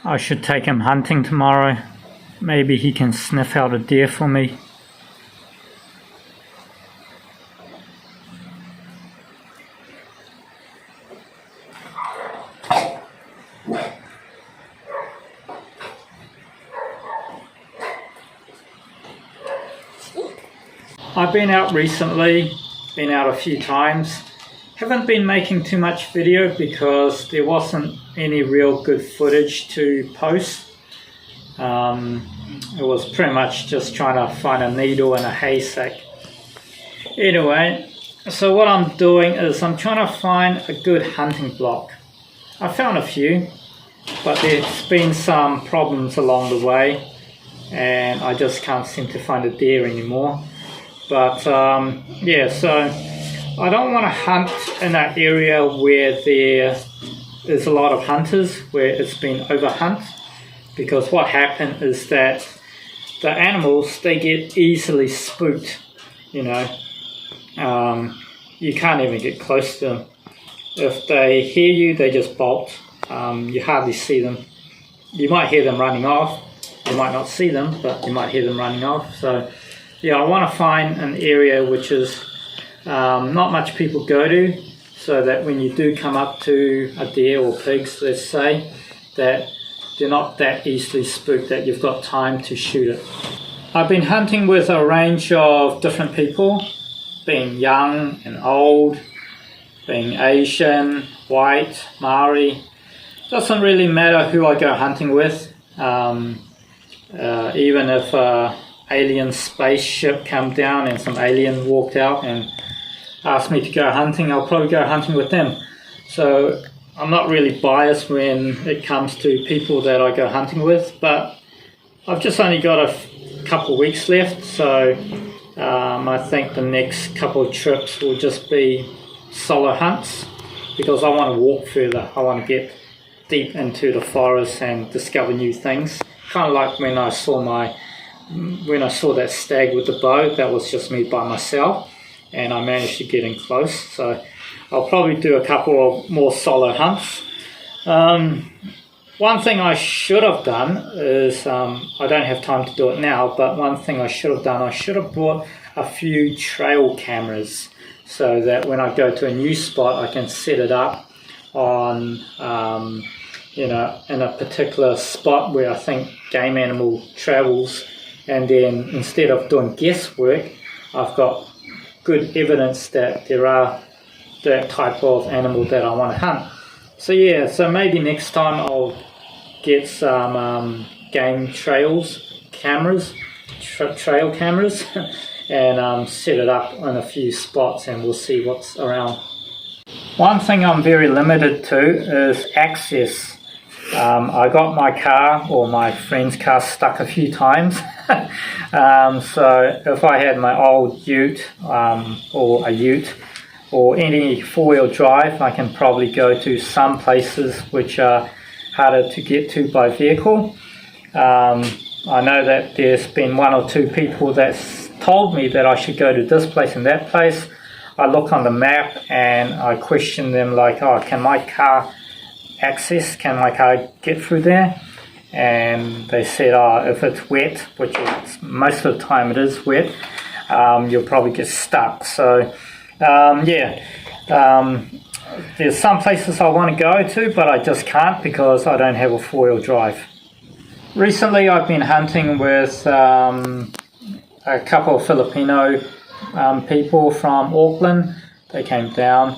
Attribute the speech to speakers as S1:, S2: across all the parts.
S1: I should take him hunting tomorrow. Maybe he can sniff out a deer for me. I've been out recently, been out a few times. Haven't been making too much video because there wasn't any real good footage to post. It was pretty much just trying to find a needle in a haystack. Anyway, so what I'm doing is I'm trying to find a good hunting block. I found a few, but there's been some problems along the way and I just can't seem to find a deer anymore. But yeah, so I don't want to hunt in that area where there is a lot of hunters, where it's been overhunt, because what happens is that the animals, they get easily spooked, you know. You can't even get close to them. If they hear you, they just bolt. You hardly see them. You might hear them running off. You might not see them, but you might hear them running off. So yeah, I want to find an area which is not much people go to, so that when you do come up to a deer or pigs, let's say, that they're not that easily spooked, that you've got time to shoot it. I've been hunting with a range of different people, being young and old, being Asian, white, Maori. Doesn't really matter who I go hunting with. Even if alien spaceship came down and some alien walked out and asked me to go hunting, I'll probably go hunting with them. So I'm not really biased when it comes to people that I go hunting with, but I've just only got a couple of weeks left, so I think the next couple of trips will just be solo hunts, because I want to walk further. I want to get deep into the forest and discover new things. Kind of like when I saw that stag with the bow. That was just me by myself, and I managed to get in close. So I'll probably do a couple of more solo hunts. One thing I should have done is, I don't have time to do it now, but one thing I should have done, I should have bought a few trail cameras, so that when I go to a new spot, I can set it up on, you know, in a particular spot where I think game animal travels, and then instead of doing guesswork, I've got good evidence that there are that type of animal that I want to hunt. So yeah, so maybe next time I'll get some game trail cameras and set it up in a few spots, and we'll see what's around. One thing I'm very limited to is access. I got my car, or my friend's car, stuck a few times. So if I had my old ute, or a ute, or any four-wheel drive, I can probably go to some places which are harder to get to by vehicle. I know that there's been one or two people that's told me that I should go to this place and that place. I look on the map and I question them, like, oh, can my car get through there? And they said, oh, if it's wet, which is, most of the time it is wet, you'll probably get stuck. So yeah, there's some places I want to go to, but I just can't because I don't have a four-wheel drive. Recently I've been hunting with a couple of Filipino people from Auckland. They came down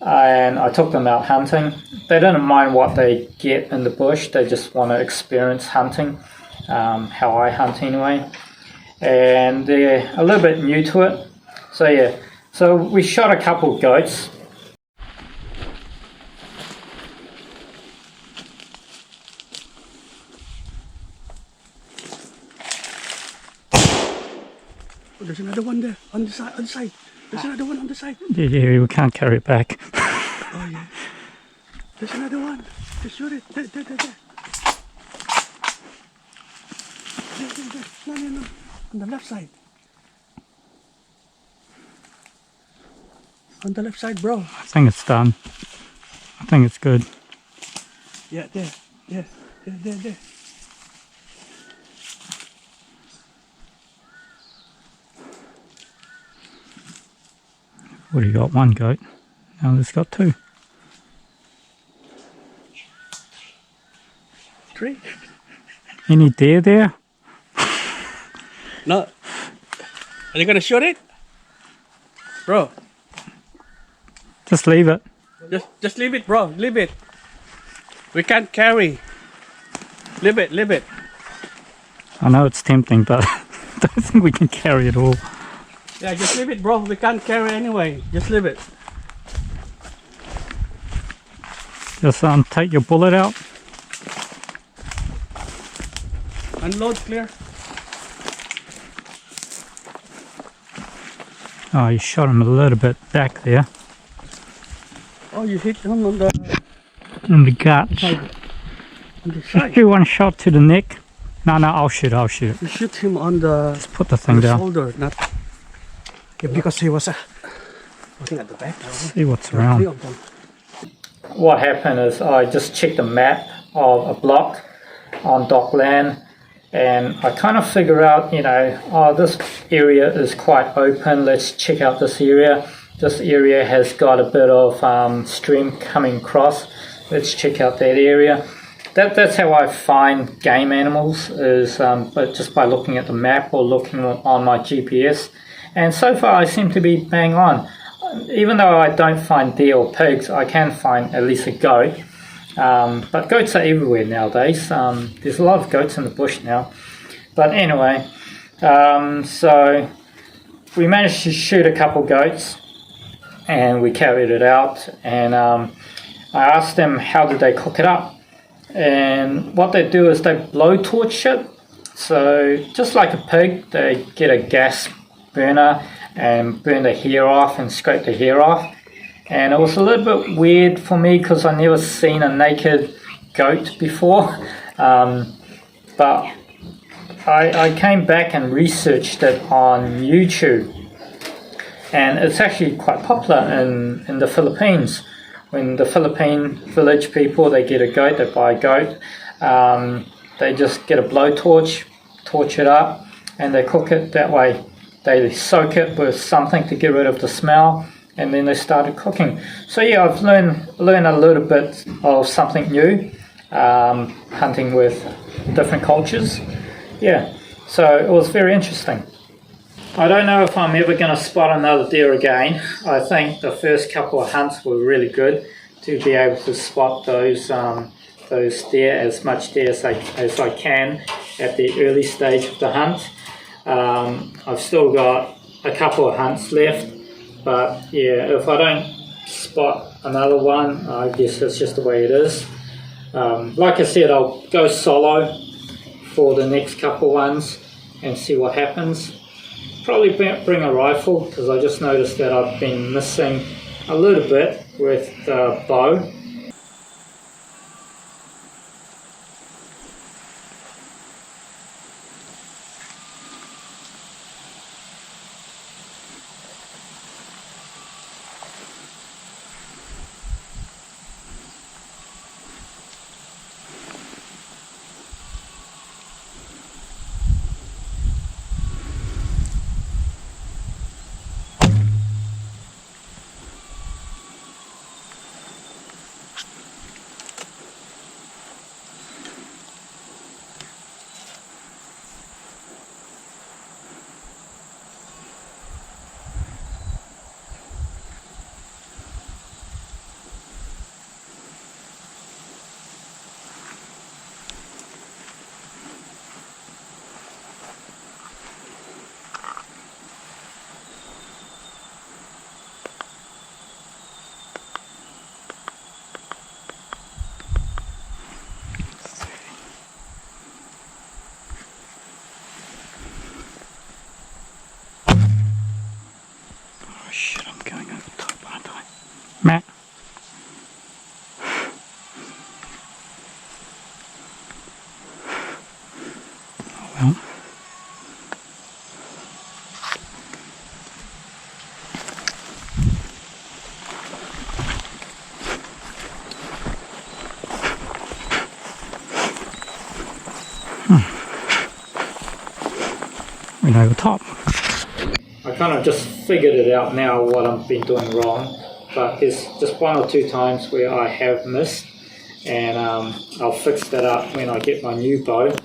S1: and I took them out hunting. They didn't mind what they get in the bush, they just want to experience hunting, how I hunt anyway. And they're a little bit new to it. So yeah, so we shot a couple of goats.
S2: Oh, there's another one there, on the side. There's another one on the side.
S1: Yeah, we can't carry it back.
S2: Oh yeah. There's another one. Just shoot it. There. There. No. On the left side. On the left side, bro.
S1: I think it's done. I think it's good.
S2: Yeah, there. Yeah. There.
S1: Already got one goat. Now there's got two.
S2: 3.
S1: Any deer there?
S2: No. Are you gonna shoot it? Bro,
S1: Just leave it.
S2: just leave it, bro. Leave it. We can't carry. Leave it.
S1: I know it's tempting, but I don't think we can carry it all.
S2: Yeah, just leave it, bro. We can't carry anyway. Just leave it.
S1: Just take your bullet out.
S2: Unload, clear.
S1: Oh, you shot him a little bit back there.
S2: Oh, you hit him on the
S1: In the gut.
S2: side. On the
S1: Just
S2: side.
S1: do one shot to the neck. No, I'll shoot.
S2: You shoot him on the,
S1: Just put the thing down.
S2: shoulder, not. Yeah, because he was looking at the back.
S1: See what's around. What happened is I just checked a map of a block on Dockland, and I kind of figure out, oh, this area is quite open. Let's check out this area. This area has got a bit of stream coming across. Let's check out that area. That's how I find game animals, is but just by looking at the map or looking on my GPS. And so far I seem to be bang on. Even though I don't find deer or pigs, I can find at least a goat. But goats are everywhere nowadays. There's a lot of goats in the bush now. But anyway, so we managed to shoot a couple goats and we carried it out. And I asked them how did they cook it up. And what they do is they blowtorch it. So just like a pig, they get a gas burner and burn the hair off and scrape the hair off. And it was a little bit weird for me because I never seen a naked goat before. But I came back and researched it on YouTube. And it's actually quite popular in the Philippines. When the Philippine village people, they get a goat, they buy a goat, they just get a blowtorch, torch it up, and they cook it that way. They soak it with something to get rid of the smell, and then they started cooking. So yeah, I've learned a little bit of something new, hunting with different cultures. Yeah, so it was very interesting. I don't know if I'm ever going to spot another deer again. I think the first couple of hunts were really good to be able to spot those deer, as much deer as I can at the early stage of the hunt. I've still got a couple of hunts left, but yeah, if I don't spot another one, I guess that's just the way it is. Like I said, I'll go solo for the next couple ones and see what happens. Probably bring a rifle because I just noticed that I've been missing a little bit with the bow. Shit, I'm going over top, aren't I? Matt. Oh well.
S2: over top.
S1: I kind of just figured it out now what I've been doing wrong, but there's just 1 or 2 times where I have missed, and I'll fix that up when I get my new bow.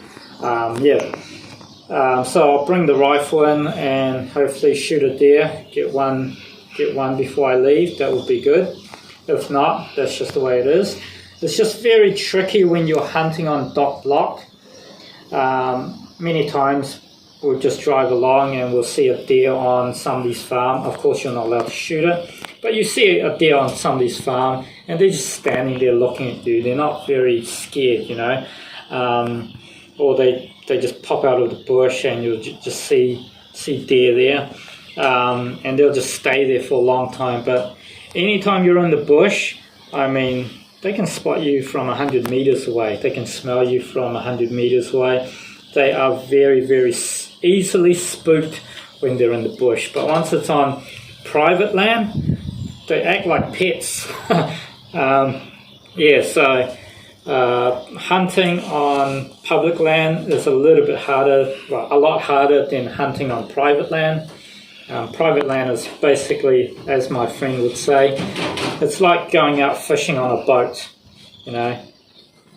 S1: So I'll bring the rifle in and hopefully shoot a deer, get one before I leave. That would be good. If not, that's just the way it is. It's just very tricky when you're hunting on dock block. Many times we'll just drive along and we'll see a deer on somebody's farm. Of course, you're not allowed to shoot it, but you see a deer on somebody's farm and they're just standing there looking at you. They're not very scared, you know, or they just pop out of the bush and you'll just see deer there, and they'll just stay there for a long time. But anytime you're in the bush, I mean, they can spot you from 100 meters away. They can smell you from 100 meters away. They are very, very easily spooked when they're in the bush. But once it's on private land, they act like pets. Hunting on public land is a little bit harder, well, a lot harder than hunting on private land. Private land is basically, as my friend would say, it's like going out fishing on a boat, you know.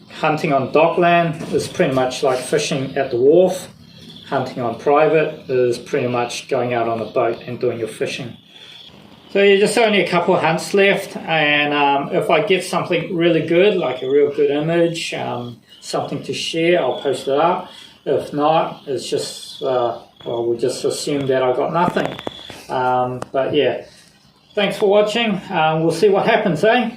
S1: Hunting on dock land is pretty much like fishing at the wharf. Hunting on private is pretty much going out on a boat and doing your fishing. So yeah, just only a couple of hunts left, and if I get something really good, like a real good image, something to share, I'll post it up. If not, it's just, we'll just assume that I got nothing. But yeah, thanks for watching. We'll see what happens, eh?